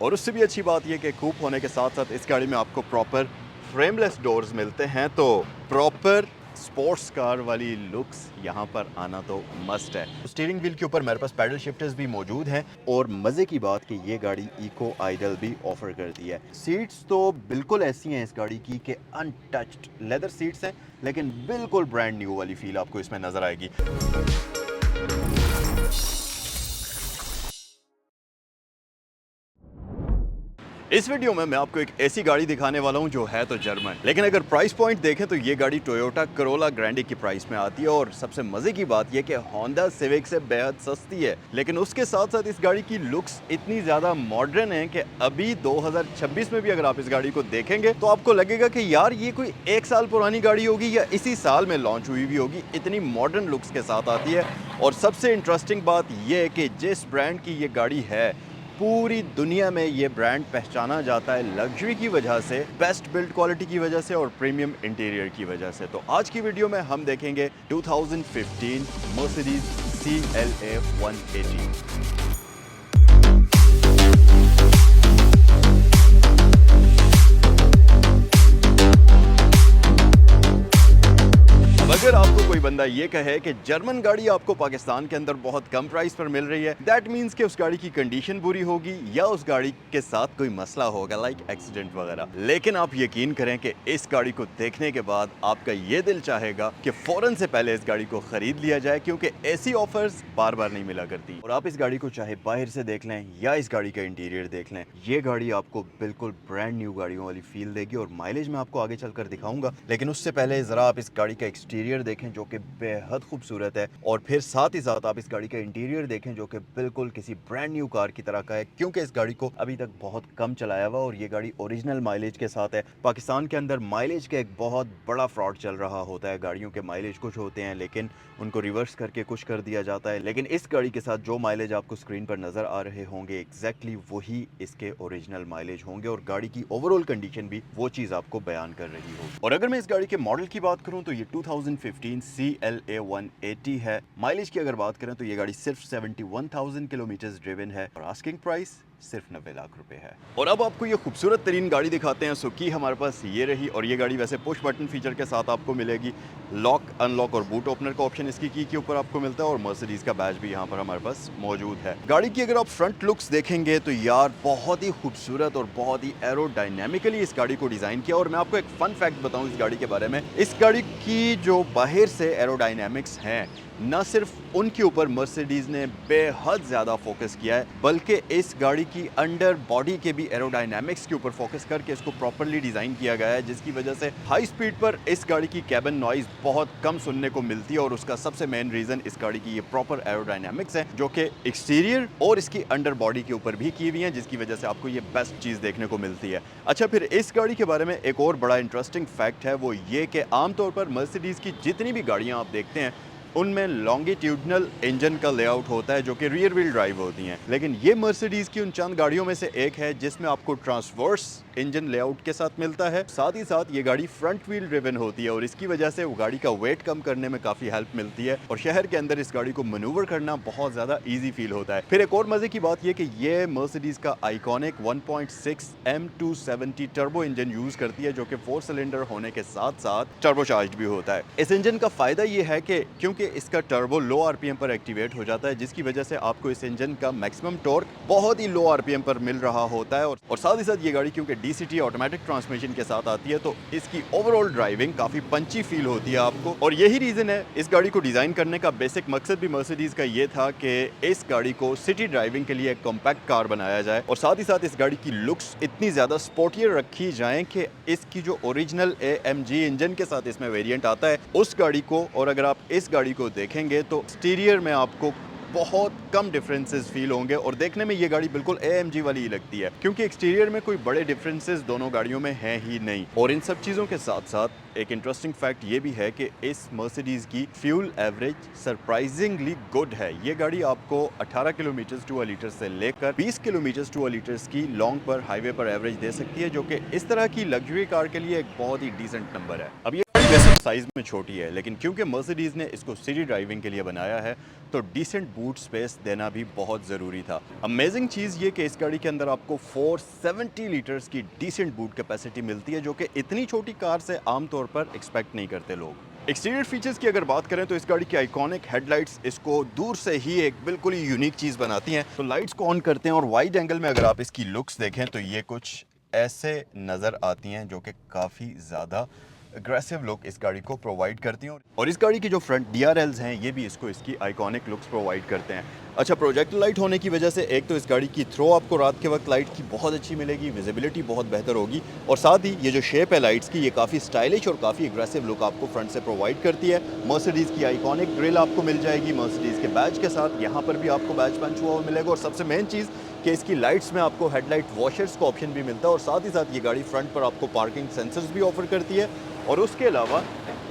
और उससे भी अच्छी बात यह कि कूप होने के साथ साथ इस गाड़ी में आपको प्रॉपर फ्रेमलेस डोर्स मिलते हैं, तो प्रॉपर स्पोर्ट्स कार वाली लुक्स यहाँ पर आना तो मस्ट है। स्टीयरिंग व्हील के ऊपर मेरे पास पैडल शिफ्टर्स भी मौजूद हैं और मज़े की बात कि ये गाड़ी इको आइडल भी ऑफर करती है। सीट्स तो बिल्कुल ऐसी हैं इस गाड़ी की कि अनटच्ड लेदर सीट्स हैं, लेकिन बिल्कुल ब्रांड न्यू वाली फील आपको इसमें नज़र आएगी। इस वीडियो में मैं आपको एक ऐसी गाड़ी दिखाने वाला हूं जो है तो जर्मन, लेकिन अगर प्राइस पॉइंट देखें तो ये गाड़ी टोयोटा करोला ग्रैंडे की प्राइस में आती है। और सबसे मजे की बात यह कि होंडा सिविक से बेहद सस्ती है, लेकिन उसके साथ साथ इस गाड़ी की लुक्स इतनी ज्यादा मॉडर्न है कि अभी 2026 में भी अगर आप इस गाड़ी को देखेंगे तो आपको लगेगा कि यार ये कोई 1 साल पुरानी गाड़ी होगी या इसी साल में लॉन्च हुई भी होगी, इतनी मॉडर्न लुक्स के साथ आती है। और सबसे इंटरेस्टिंग बात यह है कि जिस ब्रांड की ये गाड़ी है, पूरी दुनिया में ये ब्रांड पहचाना जाता है लग्जरी की वजह से, बेस्ट बिल्ड क्वालिटी की वजह से और प्रीमियम इंटीरियर की वजह से। तो आज की वीडियो में हम देखेंगे 2015 मर्सिडीज CLA 180। अगर आपको कोई बंदा ये कहे कि जर्मन गाड़ी आपको पाकिस्तान के अंदर बहुत कम प्राइस पर मिल रही है, दैट मीन्स कि उस गाड़ी की कंडीशन बुरी होगी या उस गाड़ी के साथ कोई मसला होगा, लाइक एक्सीडेंट वगैरह। लेकिन आप यकीन करें कि इस गाड़ी को देखने के बाद आपका ये दिल चाहेगा कि फौरन से पहले इस गाड़ी को खरीद लिया जाए, क्योंकि ऐसी ऑफर्स बार बार नहीं मिला करती। और आप इस गाड़ी को चाहे बाहर से देख लें या इस गाड़ी का इंटीरियर देख लें, ये गाड़ी आपको बिल्कुल ब्रांड न्यू गाड़ियों वाली फील देगी। और माइलेज में आपको आगे चलकर दिखाऊंगा, लेकिन उससे पहले जरा आप इस गाड़ी का एक्सटीरियर देखें जो कि बेहद खूबसूरत है, और फिर साथ ही साथ आप इस गाड़ी का इंटीरियर देखें जो कि बिल्कुल किसी ब्रांड न्यू कार की तरह का है, क्योंकि इस गाड़ी को अभी तक बहुत कम चलाया हुआ और ये गाड़ी ओरिजिनल माइलेज के साथ है। पाकिस्तान के अंदर माइलेज का एक बहुत बड़ा फ्रॉड चल रहा होता है, गाड़ियों के माइलेज कुछ होते हैं लेकिन उनको रिवर्स करके कुछ कर दिया जाता है। लेकिन इस गाड़ी के साथ जो माइलेज आपको स्क्रीन पर नजर आ रहे होंगे, एग्जैक्टली वही इसके ओरिजिनल माइलेज होंगे और गाड़ी की ओवरऑल कंडीशन भी वो चीज आपको बयान कर रही होगी। और अगर मैं इस गाड़ी के मॉडल की बात करूं तो ये 2015 CLA 180 है। माइलेज की अगर बात करें तो ये गाड़ी सिर्फ 71,000 किलोमीटर ड्रिवन है और आस्किंग प्राइस सिर्फ 90 लाख रुपए है। और अब आपको ये खूबसूरत तरीन गाड़ी दिखाते हैं। सो की हमारे पास ये रही, और ये गाड़ी वैसे पुश बटन फीचर के साथ आपको मिलेगी। लॉक, अनलॉक और बूट ओपनर का ऑप्शन इसकी की के ऊपर आपको मिलता है और मर्सिडीज का बैज भी यहाँ पर हमारे पास मौजूद है। गाड़ी की अगर आप फ्रंट लुक्स देखेंगे तो यार बहुत ही खूबसूरत और बहुत ही एरोडायनेमिकली इस गाड़ी को डिजाइन किया। और मैं आपको एक फन फैक्ट बताऊं इस गाड़ी के बारे में, इस गाड़ी की जो बाहर से एरोडायनेमिक्स हैं, न सिर्फ उनके ऊपर मर्सिडीज ने बेहद ज्यादा फोकस किया है, बल्कि इस गाड़ी की अंडर बॉडी के भी एरोडायनेमिक्स के ऊपर फोकस करके इसको प्रॉपर्ली डिजाइन किया गया है, जिसकी वजह से हाई स्पीड पर इस गाड़ी की कैबिन नॉइज बहुत कम सुनने को मिलती है। और उसका सबसे मेन रीजन इस गाड़ी की ये प्रॉपर एरोडायनेमिक्स है, जो कि एक्सटीरियर और इसकी अंडर बॉडी के ऊपर भी की हुई है, जिसकी वजह से आपको ये बेस्ट चीज देखने को मिलती है। अच्छा, फिर इस गाड़ी के बारे में एक और बड़ा इंटरेस्टिंग फैक्ट है, वो ये कि आमतौर पर मर्सिडीज की जितनी भी गाड़ियां आप देखते हैं उनमें लॉन्गिट्यूडनल इंजन का लेआउट होता है जो कि रियर व्हील ड्राइव होती हैं, लेकिन ये मर्सिडीज की उन चंद गाड़ियों में से एक है जिसमें आपको ट्रांसवर्स इंजन लेआउट के साथ मिलता है। साथ ही साथ ये गाड़ी फ्रंट व्हील ड्रिवन होती है और इसकी वजह से वो गाड़ी का वेट कम करने में काफी हेल्प मिलती है और शहर के अंदर इस गाड़ी को मैन्यूवर करना बहुत ज्यादा इजी फील होता है। फिर एक और मजे की बात ये कि ये मर्सिडीज का iconic 1.6 M270 turbo engine use करती है, जो कि 4 सिलेंडर होने के साथ साथ टर्बोचार्ज्ड भी होता है। इस इंजन का फायदा ये है कि क्योंकि इसका टर्बो लो आरपीएम पर एक्टिवेट हो जाता है, जिसकी वजह से आपको इस इंजन का मैक्सिमम टॉर्क बहुत ही लो आरपीएम पर मिल रहा होता है। और साथ ही साथ ये गाड़ी क्योंकि डीसीटी ऑटोमेटिक ट्रांसमिशन के साथ आती है, तो इसकी ओवरऑल ड्राइविंग काफी पंची फील होती है आपको। और यही रीजन है इस गाड़ी को डिजाइन करने का बेसिक मकसद भी मर्सिडीज का ये था कि इस गाड़ी को सिटी ड्राइविंग के लिए एक कॉम्पैक्ट कार बनाया जाए और साथ ही साथ इस गाड़ी की लुक्स इतनी ज्यादा स्पोर्टियर रखी जाए कि इसकी जो ओरिजिनल AMG इंजन के साथ इसमें वेरिएंट आता है उस गाड़ी को, और अगर आप इस गाड़ी को देखेंगे तो एक्सटीरियर में आपको बहुत कम डिफरेंसेस फील होंगे और देखने में ये गाड़ी बिल्कुल AMG वाली ही लगती है, क्योंकि एक्सटीरियर में कोई बड़े डिफरेंसेस दोनों गाड़ियों में हैं ही नहीं। और इन सब चीज़ों के साथ साथ एक इंटरेस्टिंग फैक्ट ये भी है कि इस मर्सिडीज की फ्यूल एवरेज सरप्राइजिंगली गुड है। ये गाड़ी आपको 18 किलोमीटर टू अ लीटर से लेकर 20 किलोमीटर टू अ लीटर की लॉन्ग पर हाईवे पर एवरेज दे सकती है, जो कि इस तरह की लग्जरी कार के लिए एक बहुत ही डिसेंट नंबर है। अब ये वैसे साइज़ में छोटी है, लेकिन क्योंकि मर्सिडीज़ ने इसको सिटी ड्राइविंग के लिए बनाया है तो डिसेंट बूट स्पेस देना भी बहुत ज़रूरी था। अमेजिंग चीज़ ये कि इस गाड़ी के अंदर आपको 470 लीटर्स की डिसेंट बूट कैपेसिटी मिलती है, जो कि इतनी छोटी कार से आमतौर पर एक्सपेक्ट नहीं करते लोग। एक्सटीरियर फीचर्स की अगर बात करें तो इस गाड़ी की आइकॉनिक हेडलाइट्स इसको दूर से ही एक बिल्कुल ही यूनिक चीज़ बनाती हैं। तो लाइट्स को ऑन करते हैं और वाइड एंगल में अगर आप इसकी लुक्स देखें तो ये कुछ ऐसे नज़र आती हैं जो कि काफ़ी ज़्यादा अग्रेसिव लुक इस गाड़ी को प्रोवाइड करती हैं। और इस गाड़ी की जो फ्रंट DRLs हैं ये भी इसको इसकी आइकॉनिक लुक्स प्रोवाइड करते हैं। अच्छा, प्रोजेक्टर लाइट होने की वजह से एक तो इस गाड़ी की थ्रो आपको रात के वक्त लाइट की बहुत अच्छी मिलेगी, विजिबिलिटी बहुत बेहतर होगी, और साथ ही ये जो शेप है लाइट्स की ये काफ़ी स्टाइलिश और काफ़ी अग्रेसिव लुक आपको फ्रंट से प्रोवाइड करती है। मर्सिडीज़ की आइकॉनिक ग्रिल आपको मिल जाएगी, मर्सिडीज़ के बैज के साथ यहाँ पर भी आपको बैज पंच हुआ मिलेगा, और सबसे मेन चीज़ कि इसकी लाइट्स में आपको हेडलाइट वॉशर्स का ऑप्शन भी मिलता है, और साथ ही साथ ये गाड़ी फ्रंट पर आपको पार्किंग सेंसर्स भी ऑफर करती है। और उसके अलावा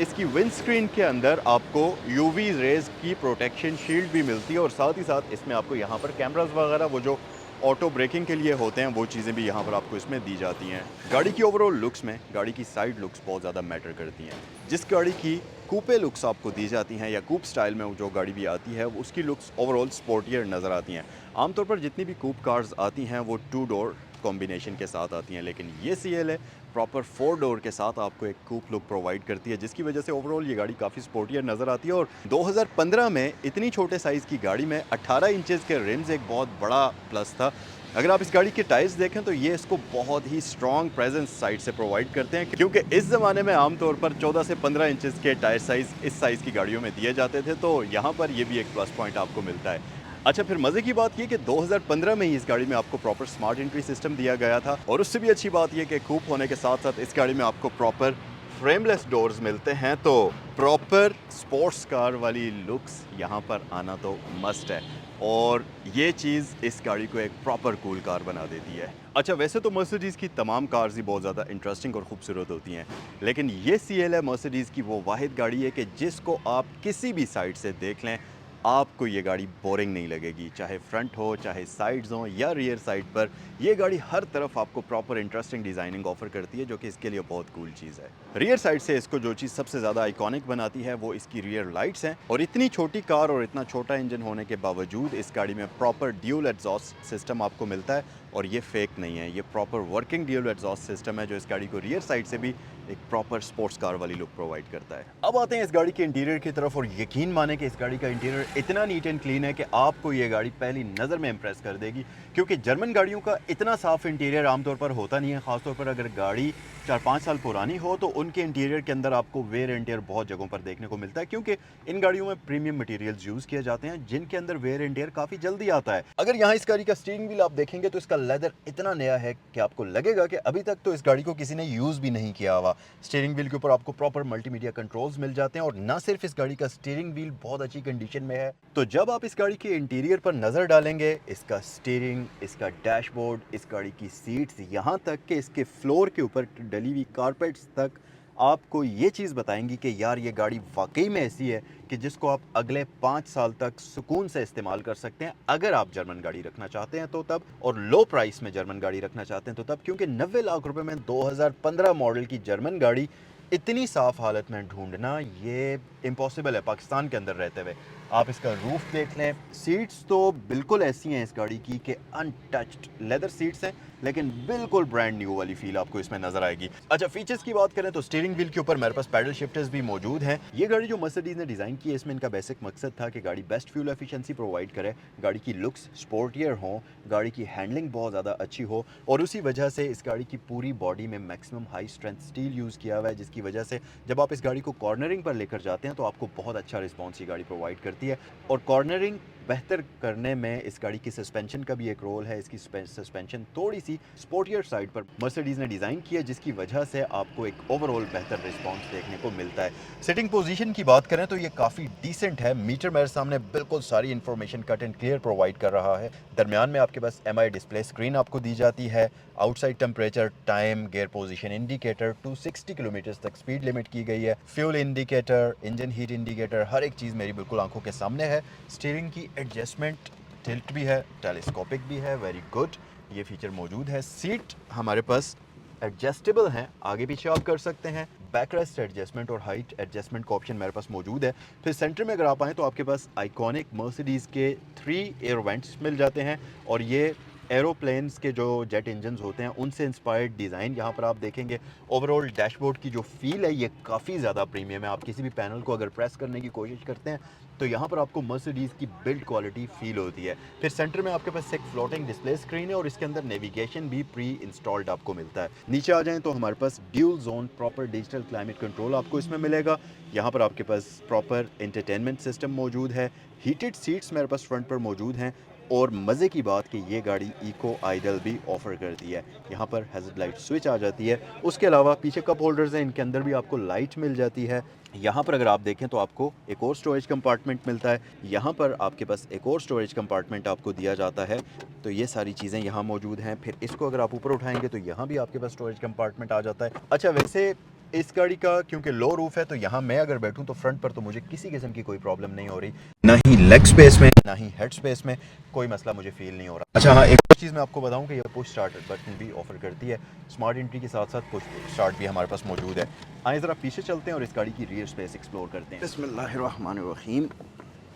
इसकी विंडस्क्रीन के अंदर आपको UV रेज की प्रोटेक्शन शील्ड भी मिलती है, और साथ ही साथ इसमें आपको यहाँ पर कैमरास वगैरह वो जो ऑटो ब्रेकिंग के लिए होते हैं वो चीज़ें भी यहाँ पर आपको इसमें दी जाती हैं। गाड़ी की ओवरऑल लुक्स में गाड़ी की साइड लुक्स बहुत ज़्यादा मैटर करती हैं। जिस गाड़ी की कूपे लुक्स आपको दी जाती हैं या कूप स्टाइल में जो गाड़ी भी आती है उसकी लुक्स ओवरऑल स्पोर्टियर नज़र आती हैं। आमतौर पर जितनी भी कूप कार्स आती हैं वो 2 डोर कॉम्बिनेशन के साथ आती हैं, लेकिन ये CL है प्रॉपर 4 डोर के साथ आपको एक कूप लुक प्रोवाइड करती है, जिसकी वजह से ओवरऑल ये गाड़ी काफ़ी स्पोर्टियर नज़र आती है। और 2015 में इतनी छोटे साइज़ की गाड़ी में 18 इंचेस के रिम्स एक बहुत बड़ा प्लस था। अगर आप इस गाड़ी के टायर्स देखें तो ये इसको बहुत ही स्ट्रॉन्ग प्रेजेंस साइड से प्रोवाइड करते हैं, क्योंकि इस ज़माने में आमतौर पर 14 से 15 इंचेस के टायर साइज़ इस साइज़ की गाड़ियों में दिए जाते थे, तो यहाँ पर ये भी एक प्लस पॉइंट आपको मिलता है। अच्छा, फिर मज़े की बात ये कि 2015 में ही इस गाड़ी में आपको प्रॉपर स्मार्ट एंट्री सिस्टम दिया गया था, और उससे भी अच्छी बात ये कि कूप होने के साथ साथ इस गाड़ी में आपको प्रॉपर फ्रेमलेस डोर्स मिलते हैं, तो प्रॉपर स्पोर्ट्स कार वाली लुक्स यहाँ पर आना तो मस्ट है, और ये चीज़ इस गाड़ी को एक प्रॉपर कूल कार बना देती है। अच्छा, वैसे तो मर्सिडीज़ की तमाम कार्स ही बहुत ज़्यादा इंटरेस्टिंग और खूबसूरत होती हैं, लेकिन ये CL है मर्सिडीज़ की वो वाहिद गाड़ी है कि जिसको आप किसी भी साइड से देख लें आपको ये गाड़ी बोरिंग नहीं लगेगी, चाहे फ्रंट हो, चाहे साइड्स हो या रियर साइड पर। ये गाड़ी हर तरफ आपको प्रॉपर इंटरेस्टिंग डिज़ाइनिंग ऑफर करती है, जो कि इसके लिए बहुत कूल चीज़ है। रियर साइड से इसको जो चीज़ सबसे ज़्यादा आइकॉनिक बनाती है वो इसकी रियर लाइट्स हैं, और इतनी छोटी कार और इतना छोटा इंजन होने के बावजूद इस गाड़ी में प्रॉपर ड्यूल एग्जॉस्ट सिस्टम आपको मिलता है, और ये फेक नहीं है, ये proper working dual exhaust system है जो इस गाड़ी को रियर साइड से भी एक प्रॉपर स्पोर्ट्स कार वाली लुक प्रोवाइड करता है। अब आते हैं इस गाड़ी के इंटीरियर की तरफ, और यकीन माने कि इस गाड़ी का इंटीरियर इतना नीट एंड क्लीन है कि आपको ये गाड़ी पहली नज़र में इंप्रेस कर देगी, क्योंकि जर्मन गाड़ियों का इतना साफ इंटीरियर आमतौर पर होता नहीं है। खासतौर पर अगर गाड़ी 4-5 साल पुरानी हो तो उनके इंटीरियर के अंदर आपको वेयर एंड टेयर बहुत जगहों पर देखने को मिलता है, क्योंकि इन गाड़ियों में प्रीमियम मटेरियल्स यूज़ किए जाते हैं जिनके अंदर वेयर एंड टेयर काफ़ी जल्दी आता है। अगर यहाँ इस गाड़ी का स्टीयरिंग व्हील आप देखेंगे तो इसका लेदर इतना नया है कि आपको लगेगा कि अभी तक तो इस गाड़ी को किसी ने यूज़ भी नहीं किया हुआ। स्टीयरिंग व्हील के ऊपर आपको प्रॉपर मल्टीमीडिया कंट्रोल्स मिल जाते हैं, और ना सिर्फ इस गाड़ी का स्टीयरिंग व्हील बहुत अच्छी कंडीशन में है, तो जब आप इस गाड़ी के इंटीरियर पर नज़र डालेंगे, इसका स्टीयरिंग, इसका डैशबोर्ड, इस गाड़ी की सीट्स, यहाँ तक कि इसके फ्लोर के ऊपर डली हुई कारपेट्स तक आपको ये चीज़ बताएंगी कि यार ये गाड़ी वाकई में ऐसी है कि जिसको आप अगले 5 साल तक सुकून से इस्तेमाल कर सकते हैं। अगर आप जर्मन गाड़ी रखना चाहते हैं तो तब, और लो प्राइस में जर्मन गाड़ी रखना चाहते हैं तो तब, क्योंकि 90 लाख रुपए में 2015 मॉडल की जर्मन गाड़ी इतनी साफ़ हालत में ढूंढना ये इम्पॉसिबल है पाकिस्तान के अंदर रहते हुए। आप इसका रूफ देख लें, सीट्स तो बिल्कुल ऐसी हैं इस गाड़ी की कि अनटच्ड लेदर सीट्स हैं, लेकिन बिल्कुल ब्रांड न्यू वाली फील आपको इसमें नजर आएगी। अच्छा, फीचर्स की बात करें तो स्टीयरिंग व्हील के ऊपर मेरे पास पैडल शिफ्टर्स भी मौजूद हैं। ये गाड़ी जो मर्सिडीज़ ने डिज़ाइन की है इसमें इनका बेसिक मकसद था कि गाड़ी बेस्ट फ्यूल एफिशिएंसी प्रोवाइड करे, गाड़ी की लुक्स स्पोर्टियर हो, गाड़ी की हैंडलिंग बहुत ज़्यादा अच्छी हो, और उसी वजह से इस गाड़ी की पूरी बॉडी में maximum high strength steel use किया हुआ है, जिसकी वजह से जब आप इस गाड़ी को कॉर्नरिंग पर लेकर जाते हैं तो आपको बहुत अच्छा रिस्पॉन्स ये गाड़ी प्रोवाइड करती है। और कॉर्नरिंग बेहतर करने में इस गाड़ी की सस्पेंशन का भी एक रोल है। इसकी सस्पेंशन थोड़ी सी स्पोर्टियर साइड पर मर्सिडीज़ ने डिज़ाइन की है, जिसकी वजह से आपको एक ओवरऑल बेहतर रिस्पांस देखने को मिलता है। सिटिंग पोजीशन की बात करें तो ये काफ़ी डिसेंट है। मीटर मेरे सामने बिल्कुल सारी information cut and clear provide कर रहा है। दरमियान में आपके पास MI डिस्प्ले स्क्रीन आपको दी जाती है। Outside temperature, time, gear position indicator, 260 kilometre तक स्पीड लिमिट की गई है। Fuel indicator, engine heat indicator, हर एक चीज़ मेरी बिल्कुल आंखों के सामने है। स्टीयरिंग की एडजस्टमेंट, टिल्ट भी है, टेलीस्कोपिक भी है, वेरी गुड, ये फीचर मौजूद है। सीट हमारे पास एडजस्टेबल हैं, आगे पीछे आप कर सकते हैं। बैकरेस्ट एडजस्टमेंट और हाइट एडजस्टमेंट का ऑप्शन मेरे पास मौजूद है। फिर सेंटर में अगर आप आएँ तो आपके पास आइकॉनिक मर्सिडीज़ के 3 एयर वेंट्स मिल जाते हैं और ये एरोप्लेन्स के जो जेट इंजन्स होते हैं उनसे इंस्पायर्ड डिज़ाइन यहाँ पर आप देखेंगे। ओवरऑल डैशबोर्ड की जो फील है ये काफ़ी ज़्यादा प्रीमियम है। आप किसी भी पैनल को अगर प्रेस करने की कोशिश करते हैं तो यहाँ पर आपको मर्सिडीज़ की बिल्ड क्वालिटी फील होती है। फिर सेंटर में आपके पास एक फ्लोटिंग डिस्प्ले स्क्रीन है और इसके अंदर नेविगेशन भी प्री इंस्टॉल्ड आपको मिलता है। नीचे आ जाएं तो हमारे पास dual zone proper digital climate control आपको इसमें मिलेगा। यहाँ पर आपके पास प्रॉपर एंटरटेनमेंट सिस्टम मौजूद है। हीटेड सीट्स मेरे पास फ्रंट पर मौजूद हैं और मज़े की बात कि ये गाड़ी इको आइडल भी ऑफ़र करती है। यहाँ पर हैज़र्ड लाइट स्विच आ जाती है। उसके अलावा पीछे कप होल्डर्स हैं, इनके अंदर भी आपको लाइट मिल जाती है। यहाँ पर अगर आप देखें तो आपको एक और स्टोरेज कंपार्टमेंट मिलता है। यहाँ पर आपके पास एक और स्टोरेज कंपार्टमेंट आपको दिया जाता है। तो ये सारी चीज़ें यहाँ मौजूद हैं। फिर इसको अगर आप ऊपर उठाएंगे तो यहाँ भी आपके पास स्टोरेज कंपार्टमेंट आ जाता है। अच्छा, वैसे इस गाड़ी का क्योंकि लो रूफ है तो यहाँ मैं अगर बैठूँ तो फ्रंट पर तो मुझे किसी किस्म की कोई प्रॉब्लम नहीं हो रही, ना ही लेग स्पेस में ना ही हेड स्पेस में कोई मसला मुझे फील नहीं हो रहा। अच्छा हाँ, एक और चीज़ मैं आपको बताऊँ कि ये पुश स्टार्ट बटन भी ऑफर करती है। स्मार्ट एंट्री के साथ साथ पुश स्टार्ट भी हमारे पास मौजूद है। आइए ज़रा पीछे चलते हैं और इस गाड़ी की रियर स्पेस एक्सप्लोर करते हैं। बिस्मिल्लाहिर्रहमानिर्रहीम।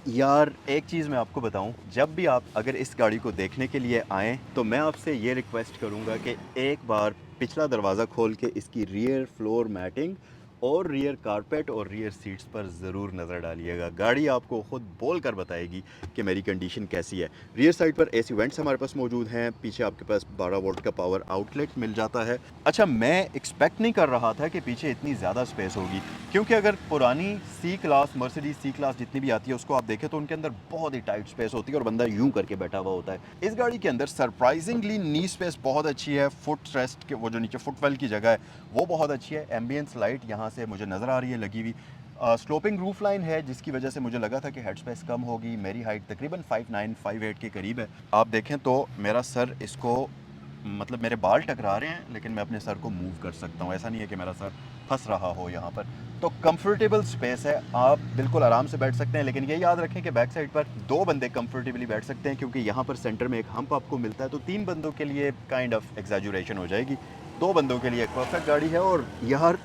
यार एक चीज़ मैं आपको बताऊं, जब भी आप अगर इस गाड़ी को देखने के लिए आएँ तो मैं आपसे ये रिक्वेस्ट करूंगा कि एक बार पिछला दरवाज़ा खोल के इसकी रियर फ्लोर मैटिंग और रियर कारपेट और रियर सीट्स पर ज़रूर नज़र डालिएगा। गाड़ी आपको ख़ुद बोल कर बताएगी कि मेरी कंडीशन कैसी है। रियर साइड पर एसी वेंट्स हमारे पास मौजूद हैं। पीछे आपके पास 12 वोल्ट का पावर आउटलेट मिल जाता है। अच्छा, मैं एक्सपेक्ट नहीं कर रहा था कि पीछे इतनी ज़्यादा स्पेस होगी, क्योंकि अगर पुरानी सी क्लास मर्सिडीज सी क्लास जितनी भी आती है उसको आप देखें तो उनके अंदर बहुत ही टाइट स्पेस होती है और बंदा यूं करके बैठा हुआ होता है। इस गाड़ी के अंदर सरप्राइजिंगली नी स्पेस बहुत अच्छी है। फुट रेस्ट के वो जो नीचे फुटवेल की जगह है वो बहुत अच्छी है। एम्बियंस लाइट यहाँ से मुझे नज़र आ रही है लगी हुई। स्लोपिंग रूफ लाइन है जिसकी वजह से मुझे लगा था कि हेड स्पेस कम होगी। मेरी हाइट तकरीबन 5'9" 5'8" के करीब है। आप देखें तो मेरा सर इसको मतलब मेरे बाल टकरा रहे हैं लेकिन मैं अपने सर को मूव कर सकता हूँ। ऐसा नहीं है कि मेरा सर फंस रहा हो यहाँ पर। तो कंफर्टेबल स्पेस है, आप बिल्कुल आराम से बैठ सकते हैं। लेकिन ये याद रखें कि बैक साइड पर 2 बंदे कंफर्टेबली बैठ सकते हैं, क्योंकि यहाँ पर सेंटर में एक हम्प आपको मिलता है। तो 3 बंदों के लिए काइंड ऑफ एग्जैजुरेशन हो जाएगी। 2 बंदों के लिए एक परफेक्ट गाड़ी है। और यार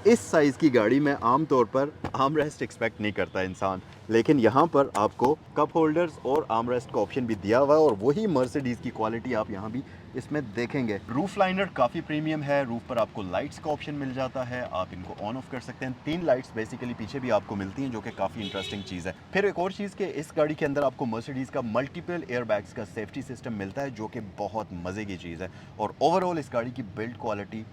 इस साइज़ की गाड़ी में आम तौर पर आर्म रेस्ट एक्सपेक्ट नहीं करता इंसान, लेकिन यहाँ पर आपको कप होल्डर्स और आर्म रेस्ट का ऑप्शन भी दिया हुआ है और वही मर्सिडीज़ की क्वालिटी आप यहाँ भी इसमें देखेंगे। रूफ लाइनर काफ़ी प्रीमियम है। रूफ पर आपको लाइट्स का ऑप्शन मिल जाता है, आप इनको ऑन ऑफ कर सकते हैं। 3 लाइट्स बेसिकली पीछे भी आपको मिलती हैं जो कि काफ़ी इंटरेस्टिंग चीज़ है। फिर एक और चीज़ कि इस गाड़ी के अंदर आपको मर्सिडीज़ का मल्टीपल एयरबैग्स का सेफ्टी सिस्टम मिलता है जो कि बहुत मज़े की चीज़ है। और ओवरऑल इस गाड़ी की बिल्ड क्वालिटी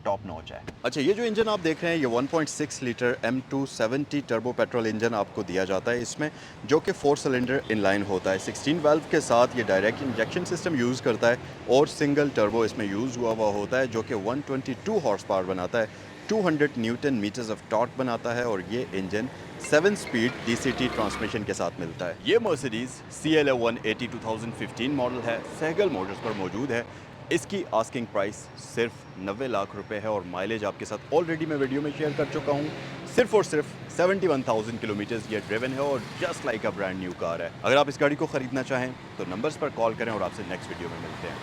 टॉप नॉच है। अच्छा, ये जो इंजन आप देख रहे हैं ये 1.6 litre M270 turbo petrol engine आपको दिया जाता है इसमें, जो कि 4 सिलेंडर इनलाइन होता है। 16 वाल्व के साथ ये डायरेक्ट इंजेक्शन सिस्टम यूज़ करता है और सिंगल टर्बो इसमें यूज़ हुआ होता है जो कि 122 हॉर्स पावर बनाता है, 200 न्यूटन मीटर्स ऑफ टॉर्क बनाता है और ये इंजन 7 स्पीड DCT ट्रांसमिशन के साथ मिलता है। ये मर्सिडीज़ CLA 180 2015 मॉडल है, सहगल मोटर्स पर मौजूद है। इसकी आस्किंग प्राइस सिर्फ 90 लाख रुपए है और माइलेज आपके साथ ऑलरेडी मैं वीडियो में शेयर कर चुका हूँ। सिर्फ और सिर्फ 71,000 किलोमीटर्स ये ड्रिवन है और just like a brand new car है। अगर आप इस गाड़ी को ख़रीदना चाहें तो नंबर्स पर कॉल करें और आपसे नेक्स्ट वीडियो में मिलते हैं।